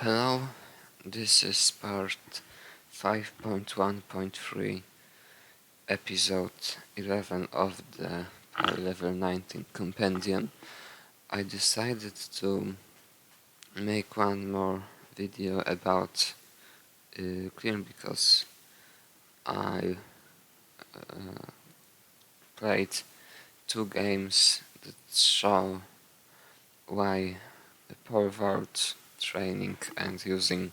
Hello, this is part 5.1.3, episode 11 of the level 19 compendium. I decided to make one more video about clearing because I played two games that show why forward training and using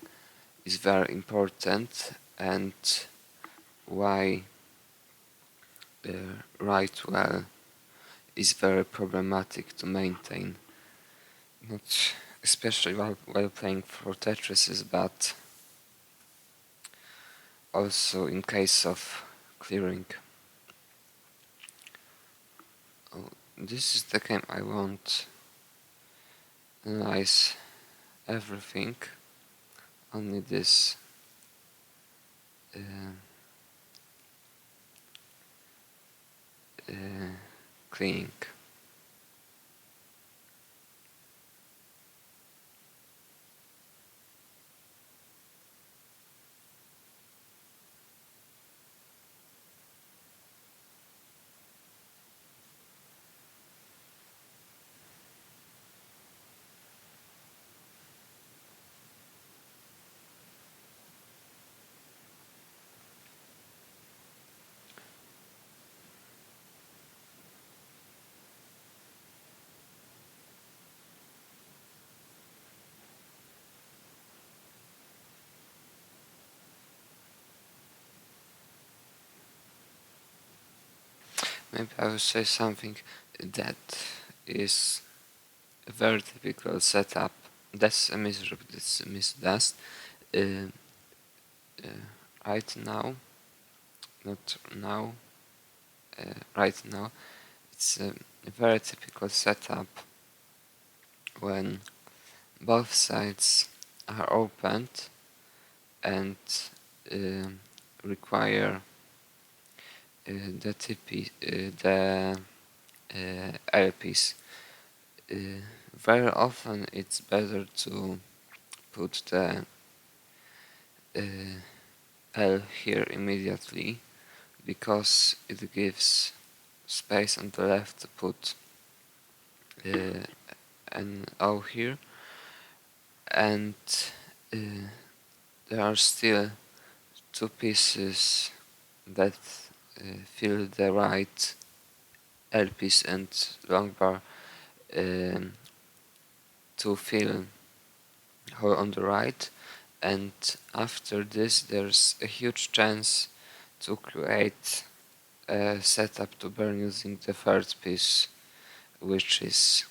is very important and why right well is very problematic to maintain. Not especially while playing for Tetris, but also in case of clearing. Oh, this is the game I want. Analyze everything. Only this uh, cleaning. Maybe I will say something that is a very typical setup. That's a miserable, that's a misdust. Uh, right now, not now, right now, it's a very typical setup when both sides are opened and uh, require the TP, the earpiece. Very often it's better to put the L here immediately because it gives space on the left to put an O here, and there are still two pieces that fill the right L piece and long bar to fill hole on the right, and after this there's a huge chance to create a setup to burn using the third piece, which is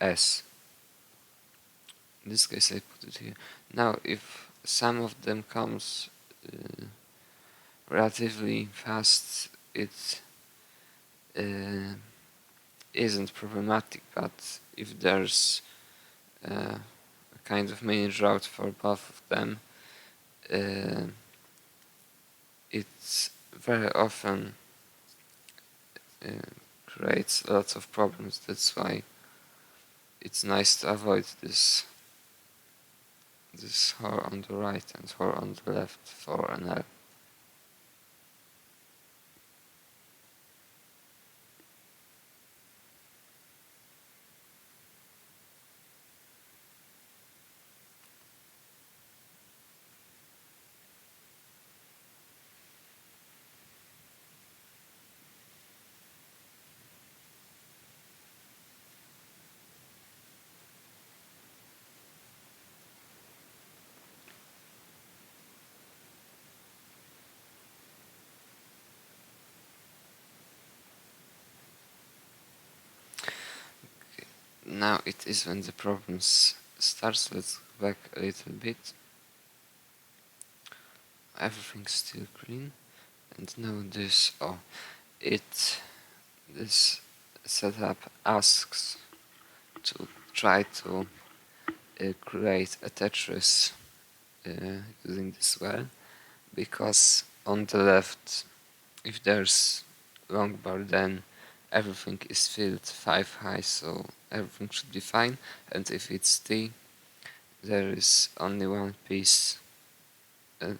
S. In this case I put it here. Now if some of them comes relatively fast, it isn't problematic, but if there's a kind of mini drought for both of them, it very often creates lots of problems. That's why it's nice to avoid this hole on the right and hole on the left for an L. Now it is when the problems starts. Let's go back a little bit. Everything's still green, and now this this setup asks to try to create a Tetris using this well, because on the left, if there's long bar, then everything is filled 5 high, so everything should be fine, and if it's T, there is only one piece, and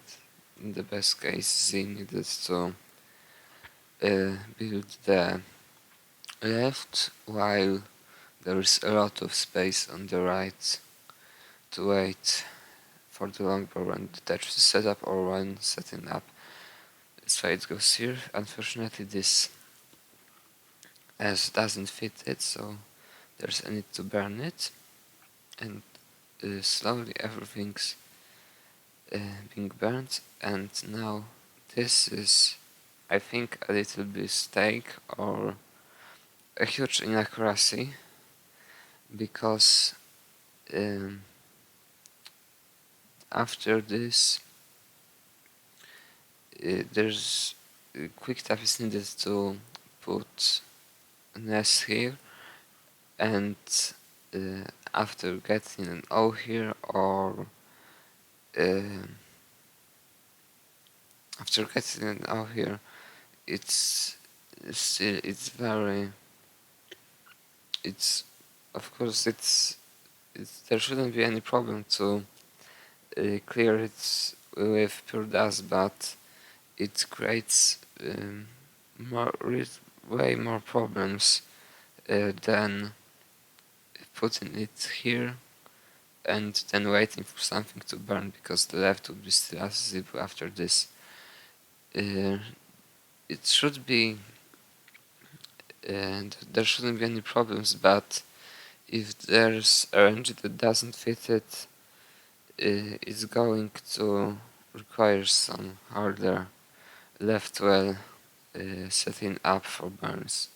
in the best case Z needed to build the left, while there is a lot of space on the right to wait for the longbow when detached setup or when setting up. So it goes here. Unfortunately, this S doesn't fit it, so there's a need to burn it, and slowly everything's being burnt. And now this is, I think, a little mistake or a huge inaccuracy, because um, after this there's quick tap is needed to put an S here, and after getting an O here, or uh, after getting an O here, it's still, it's very, it's, of course it's there shouldn't be any problem to clear it with pure dust, but it creates more, way more problems than putting it here and then waiting for something to burn, because the left would be still accessible after this. It should be, and there shouldn't be any problems, but if there's a range that doesn't fit it, it's going to require some harder left well setting up for burns.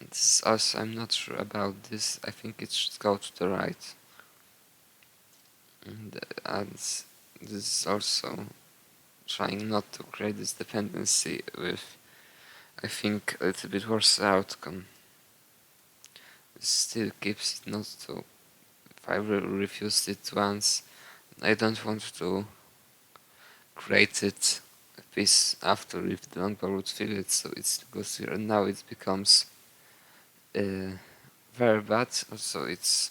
This is also, I'm not sure about this, I think it should go to the right. And this is also trying not to create this dependency with, I think, a little bit worse outcome. It still keeps it not to, if I refused it once, I don't want to create it a piece after if the longbow would fill it, so it goes here, and now it becomes very bad. Also, it's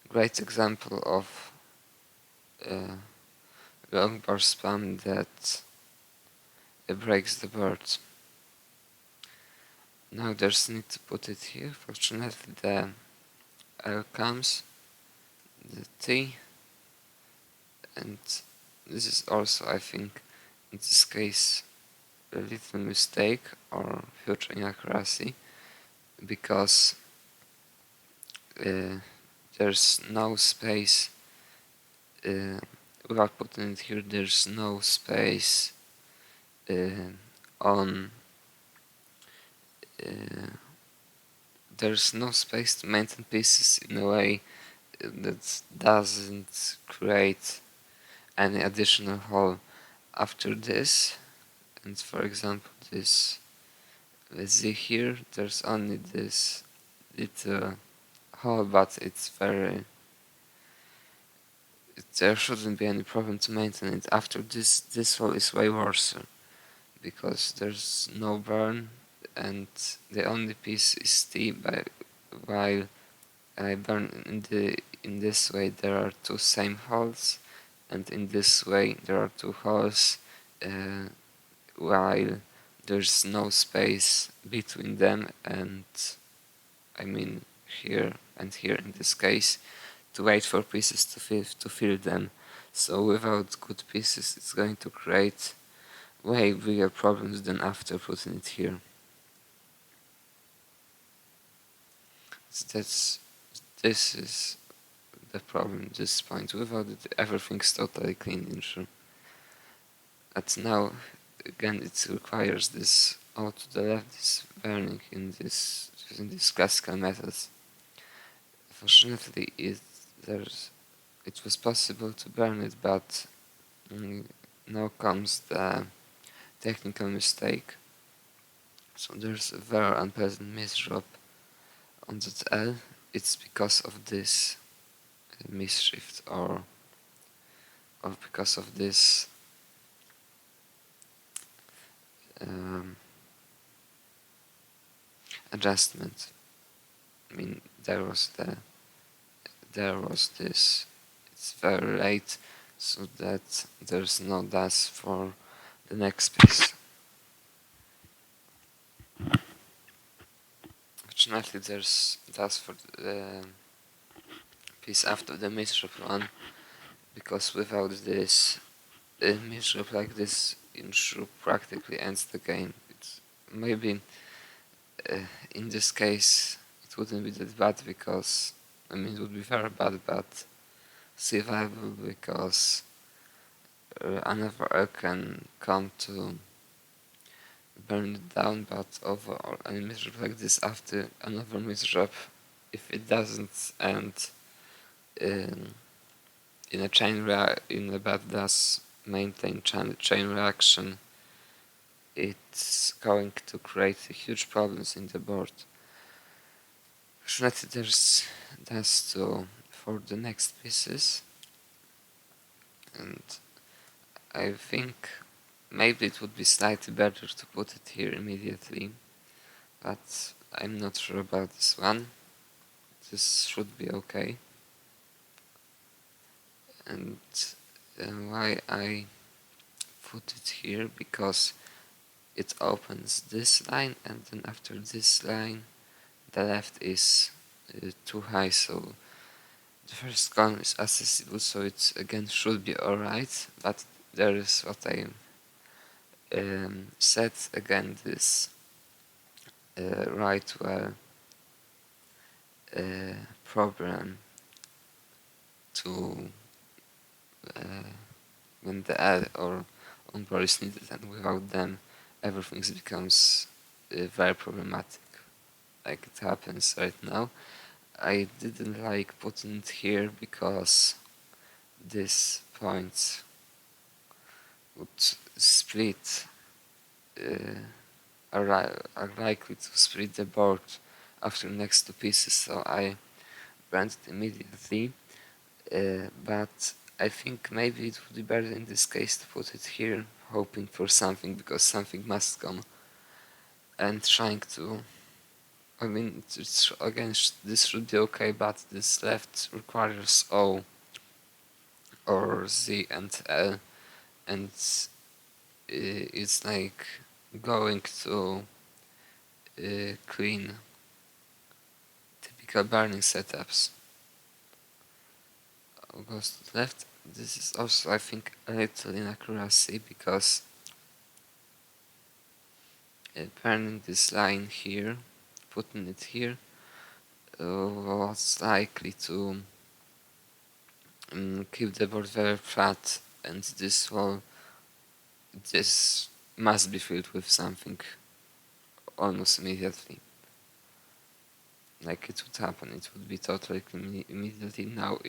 a great example of longbow spam that breaks the bird. Now there's need to put it here. Fortunately, the L comes, the T, and this is also, I think, in this case, a little mistake or huge inaccuracy, because there's no space, without putting it here, there's no space on there's no space to maintain pieces in a way that doesn't create any additional hole after this. And for example, this, let's see here, there's only this little hole, but it's very, there shouldn't be any problem to maintain it. After this hole is way worse, because there's no burn and the only piece is T, while I burn in this way there are two same holes, and in this way there are two holes, while there's no space between them, and I mean here and here in this case, to wait for pieces to fill them. So without good pieces, it's going to create way bigger problems than after putting it here. So this is the problem at this point. Without it, everything's totally clean in true. But now, again, it requires this O to the left, this burning in this, using these classical methods. Fortunately, it was possible to burn it, but now comes the technical mistake. So there's a very unpleasant misdrop on that L. It's because of this misshift, or because of this adjustment. I mean, there was this. It's very late, so that there's no dust for the next piece. Fortunately, there's dust for the piece after the misrep one, because without this misrep like this, Inshru practically ends the game. It's maybe in this case it wouldn't be that bad, because I mean it would be very bad, but survivable, because another egg can come to burn it down, but overall any misrep like this after another misrep, if it doesn't end in, in a bad does maintain chain reaction, it's going to create huge problems in the board. Fortunately, there's dust for the next pieces, and I think maybe it would be slightly better to put it here immediately, but I'm not sure about this one. This should be okay. And why I put it here, because it opens this line, and then after this line the left is too high, so the first column is accessible, so it again should be alright, but there is what I said again, this right well problem to when the add or onboard is needed, and without them everything becomes very problematic, like it happens right now. I didn't like putting it here because this point would split, are likely to split the board after next two pieces, so I burned it immediately. But I think maybe it would be better in this case to put it here, hoping for something, because something must come, and trying to. I mean, again, this should be okay, but this left requires O or Z and L, and it's like going to clean typical burning setups. Goes to the left. This is also, I think, a little inaccuracy, because burning this line here, putting it here, was likely to keep the board very flat, and this must be filled with something almost immediately. Like it would happen, it would be totally clean immediately. Now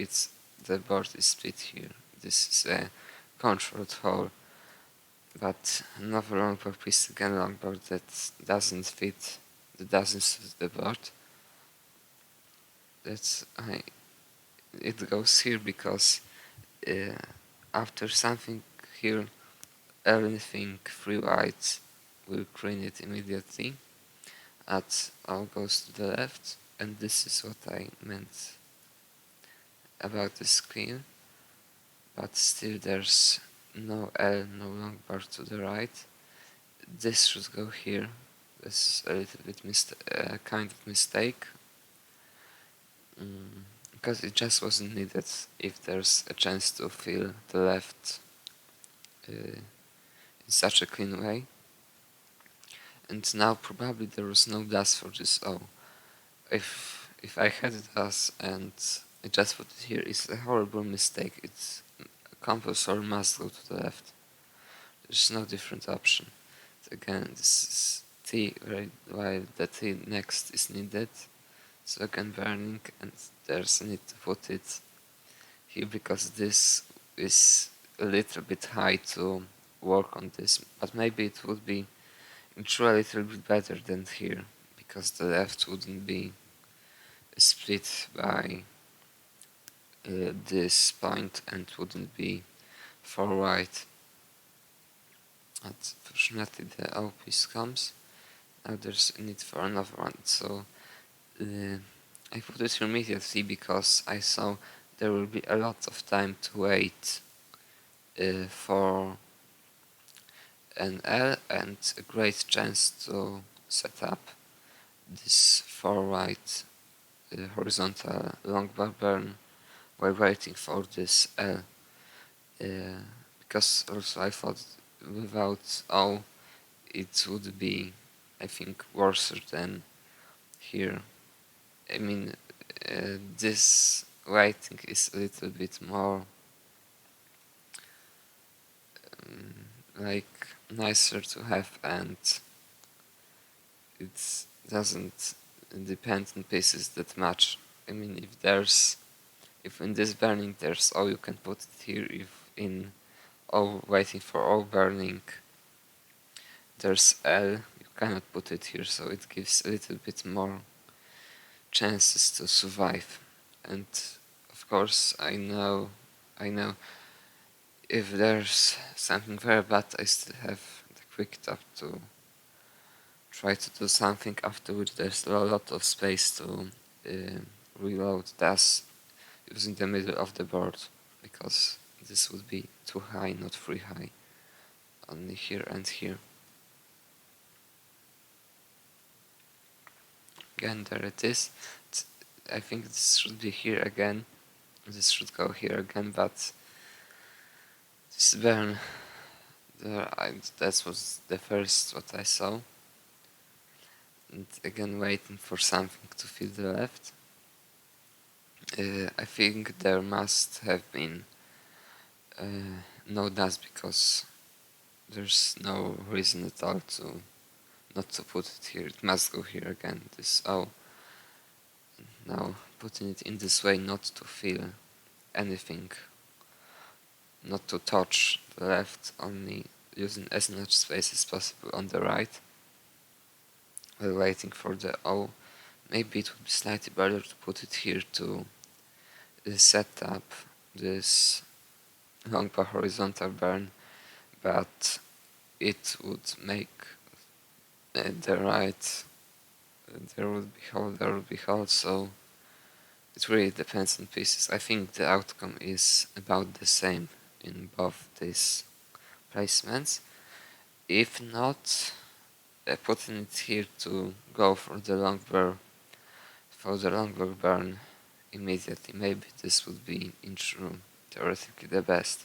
the board is split here. This is a controlled hole, but another longboard piece, again longboard that doesn't fit, that doesn't suit the board. It goes here because after something here, anything free white will clean it immediately. All goes to the left, and this is what I meant about the screen, but still there's no L, no long bar to the right. This should go here. This is a little bit kind of mistake, because it just wasn't needed if there's a chance to fill the left in such a clean way. And now probably there was no dust for this O. If I had dust and I just put it here, it's a horrible mistake. It's compulsory must go to the left. There's no different option. Again, this is T, right, while the T next is needed. So again burning, and there's a need to put it here, because this is a little bit high to work on this, but maybe it would be a little bit better than here, because the left wouldn't be split by this point and wouldn't be far right. But fortunately the O piece comes. Now there's a need for another one, so I put it immediately because I saw there will be a lot of time to wait for an L and a great chance to set up this forward horizontal long bar burn while waiting for this L. Because also I thought without O it would be, I think, worse than here. I mean, this writing is a little bit more like nicer to have, and it doesn't depend on pieces that much. I mean, if in this burning there's O, you can put it here. If in O waiting for O burning there's L, you cannot put it here, so it gives a little bit more chances to survive. And of course, I know if there's something very bad, I still have the quick tap to try to do something, after which there's a lot of space to reload das using the middle of the board, because this would be too high, not free high, only here and here. Again, there it is. I think this should be here again. This should go here again, but this burn there, that was the first what I saw. And again, waiting for something to fill the left. I think there must have been no dust, because there's no reason at all to not to put it here. It must go here again. This O. Now putting it in this way, not to feel anything, not to touch the left, only using as much space as possible on the right while waiting for the O. Maybe it would be slightly better to put it here to set up this long bar horizontal burn, but it would make the right, there would be hole, so it really depends on pieces. I think the outcome is about the same in both these placements. If not, putting it here to go for the long bar burn immediately, maybe this would be in true theoretically the best.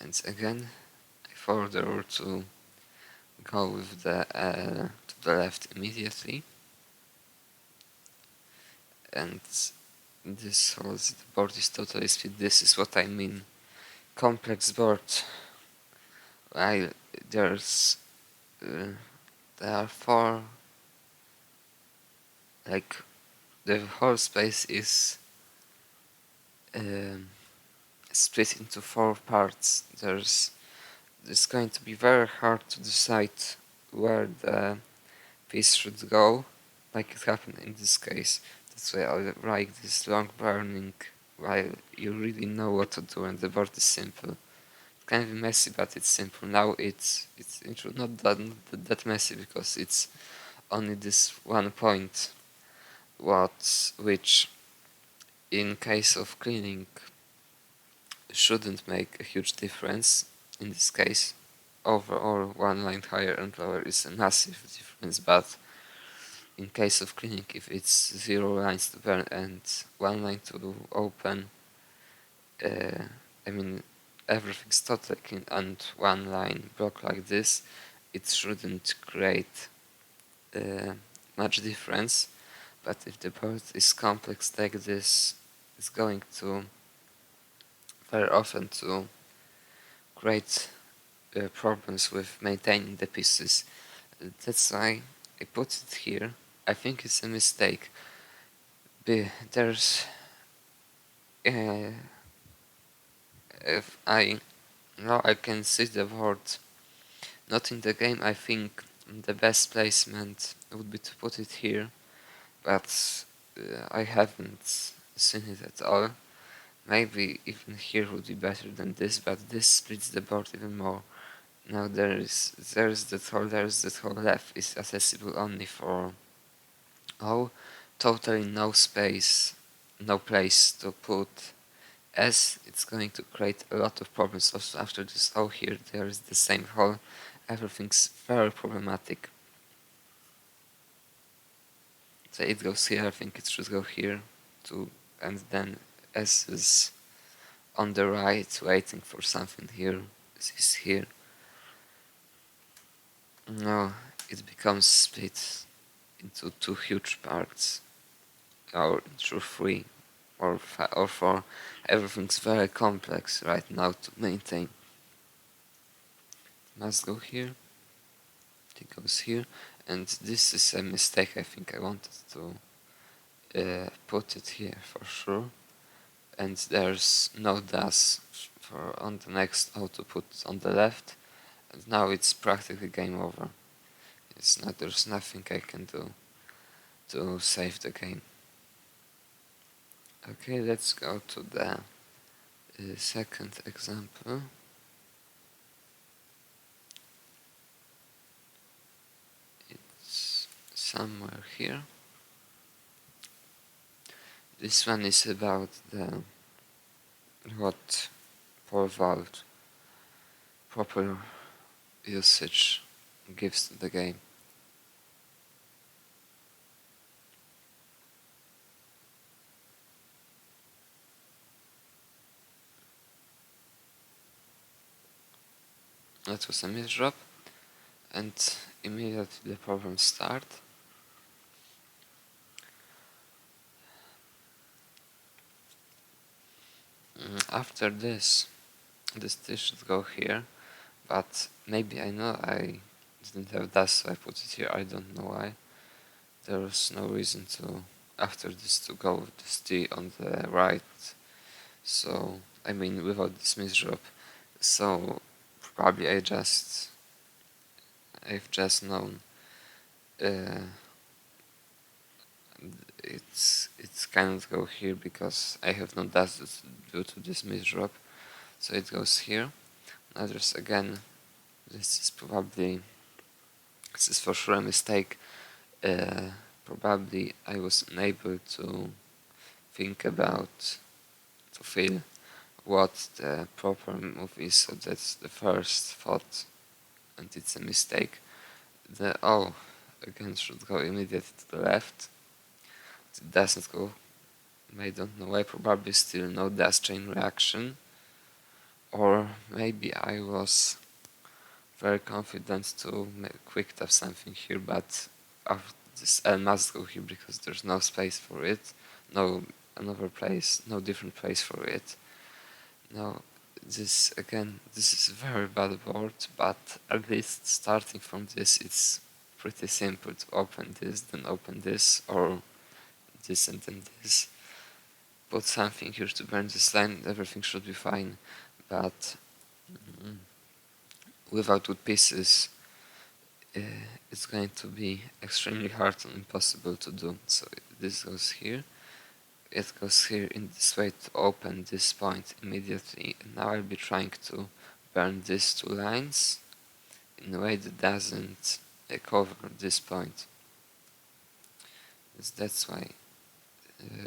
And again, I follow the rule to go with the to the left immediately, and this holds the board is totally split. This is what I mean complex board. While there's there are four, like the whole space is split into four parts. It's going to be very hard to decide where the piece should go, like it happened in this case. That's why I like this long burning, while you really know what to do and the board is simple. It can be messy, but it's simple. Now it's not that messy, because it's only this one point which in case of cleaning shouldn't make a huge difference. In this case, overall one line higher and lower is a massive difference, but in case of cleaning, if it's 0 lines to burn and 1 line to open, I mean everything's totally clean and 1 line block like this, it shouldn't create much difference. But if the board is complex like this, it's going to very often to create problems with maintaining the pieces. That's why I put it here. I think it's a mistake. There's if I now I can see the board not in the game. I think the best placement would be to put it here, but I haven't seen it at all. Maybe even here would be better than this, but this splits the board even more. Now there's that hole left is accessible only for O. Totally no space, no place to put S. It's going to create a lot of problems. Also after this O here there is the same hole. Everything's very problematic. So it goes here, I think it should go here too, and then S is on the right waiting for something here. This is here. No, it becomes split into two huge parts, or into three, or or four. Everything's very complex right now to maintain. Must go here. It goes here, and this is a mistake. I think I wanted to put it here for sure. And there's no DAS for on the next how to put on the left, and now it's practically game over. There's nothing I can do to save the game. Okay, let's go to the second example. It's somewhere here. This one is about the what pole vault proper usage gives to the game. That was a misdrop, and immediately the problems start. After this should go here, but maybe I know I didn't have that, so I put it here. I don't know why. There was no reason to after this to go with this T on the right. So I mean without this misdrop. So probably I've just known it's cannot go here because I have no dust due to this misdrop. So it goes here. Now there's again this is for sure a mistake. Probably I was unable to think about to feel what the proper move is, so that's the first thought, and it's a mistake. The O again should go immediately to the left. It doesn't go. I don't know why. Probably still no dust chain reaction, or maybe I was very confident to quick tap something here, but this L must go here because there's no space for it, no another place, no different place for it. Now this is a very bad board, but at least starting from this it's pretty simple to open this, then open this, or this and then this. Put something here to burn this line, everything should be fine, but without wood pieces it's going to be extremely hard and impossible to do. So this goes here, it goes here in this way to open this point immediately, and now I'll be trying to burn these two lines in a way that doesn't cover this point. That's why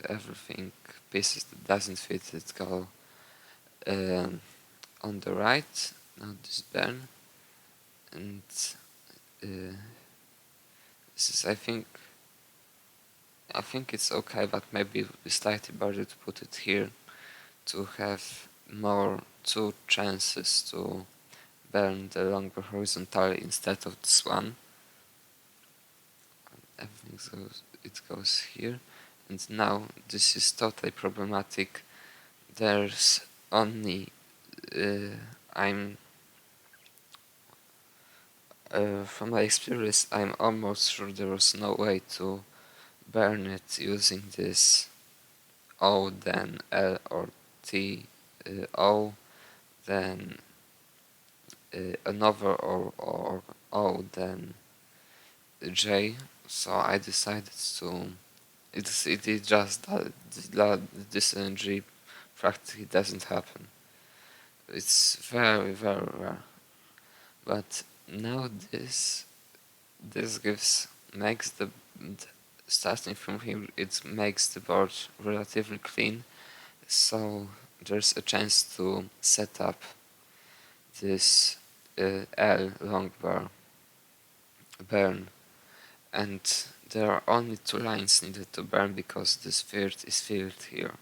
everything, pieces that doesn't fit it go on the right. Now this burn, and this is I think it's okay, but maybe it would be slightly better to put it here to have two chances to burn the longer horizontally instead of this one. It goes here, and now this is totally problematic. There's only from my experience, I'm almost sure there was no way to burn it using this O, then L or T, O, then another or O, then J. So I decided to. It is just that this NG practically doesn't happen. It's very very rare. But now this makes starting from here, it makes the board relatively clean, so there's a chance to set up this L long bar burn, and there are only two lines needed to burn because this third is filled here,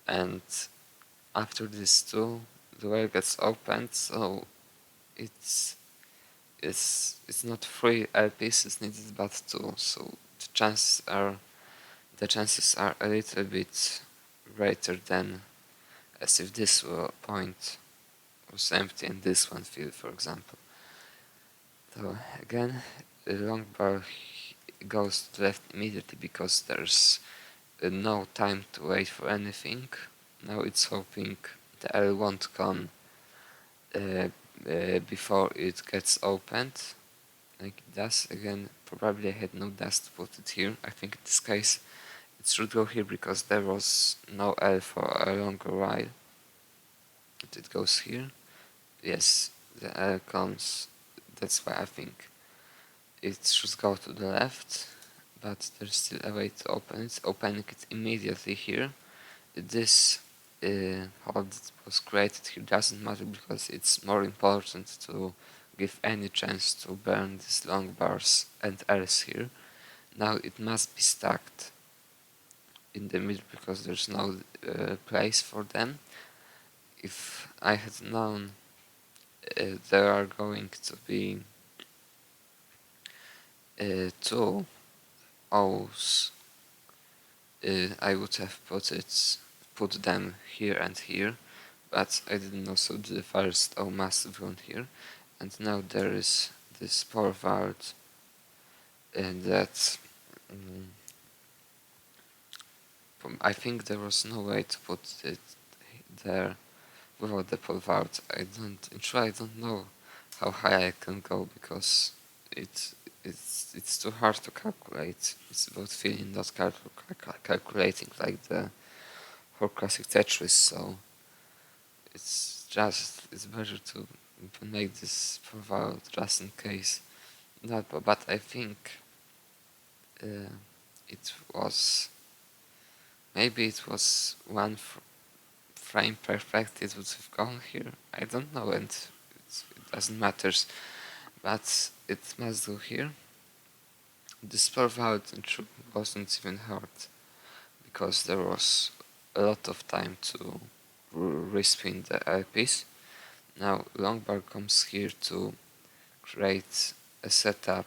and after this two the well gets opened, so it's it's not three L pieces needed but two, so the chances are a little bit greater than as if this point was empty and this one filled, for example. So again, the long bar goes to the left immediately because there's no time to wait for anything. Now it's hoping the L won't come before it gets opened, like it does. Again, probably I had no dust to put it here. I think in this case it should go here because there was no L for a longer while. It goes here. Yes, the L comes. That's why I think it should go to the left, but there's still a way to open it. Opening it immediately here. This hole that was created here doesn't matter because it's more important to give any chance to burn these long bars and L's here. Now it must be stacked in the middle because there's no place for them. If I had known there are going to be two O's, I would have put them here and here, but I didn't know, so the first O must have gone here, and now there is this forward that I think there was no way to put it there without the forward. I don't know how high I can go because it's too hard to calculate. It's about feeling, not calculating like the for classic Tetris. So it's better to make this forward just in case. But I think it was maybe it was one frame perfect. It would have gone here. I don't know, and it doesn't matter. But it must go here. This forward wasn't even hard because there was a lot of time to respin the eyepiece. Now longbar comes here to create a setup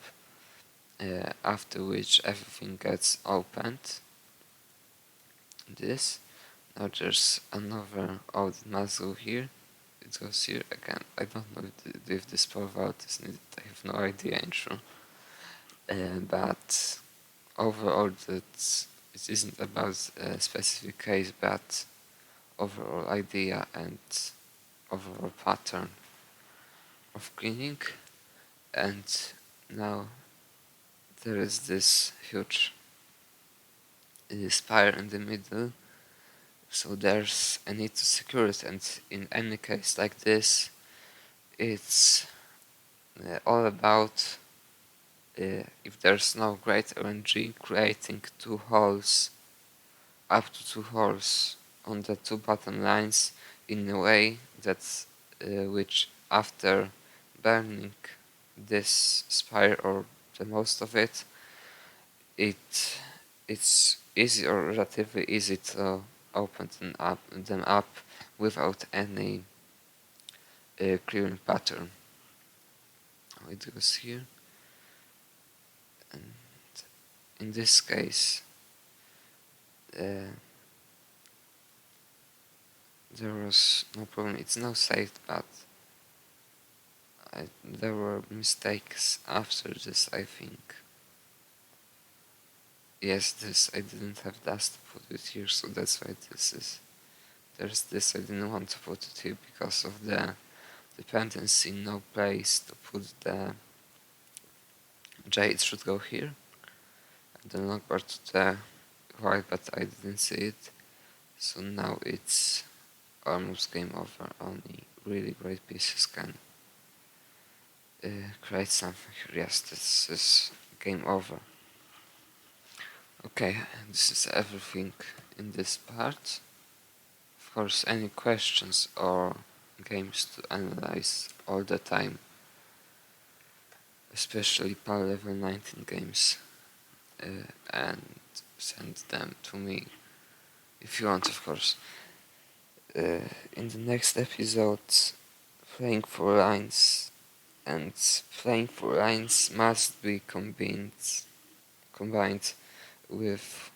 after which everything gets opened. This. Now there's another old muzzle here. It goes here again. I don't know if this forward is needed. I have no idea in true. But overall it isn't about a specific case but overall idea and overall pattern of cleaning. And now there is this huge spire in the middle, so there's a need to secure it, and in any case like this it's all about if there's no great RNG, creating up to two holes on the two bottom lines in a way that which after burning this spire or the most of it, it's easy or relatively easy to open them up without any clearing pattern. It goes here, and in this case there was no problem. It's now saved, but there were mistakes after this, I think. Yes, this I didn't have dust to put it here, so that's why there's this. I didn't want to put it here because of the dependency. No place to put the J. It should go here, and the long part to the white, but I didn't see it. So now it's almost game over. Only really great pieces can create something. Yes, this is game over. Okay, this is everything in this part. Of course, any questions or games to analyze all the time, especially PAL level 19 games, and send them to me if you want, of course. In the next episode, playing for lines, and playing for lines must be combined with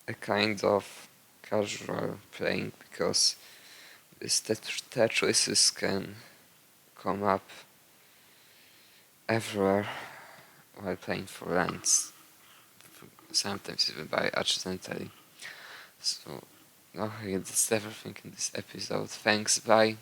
a kind of casual playing, because these Tetrises can come up everywhere while playing for lines, sometimes even by accidentally. So, okay, that's everything in this episode. Thanks, bye.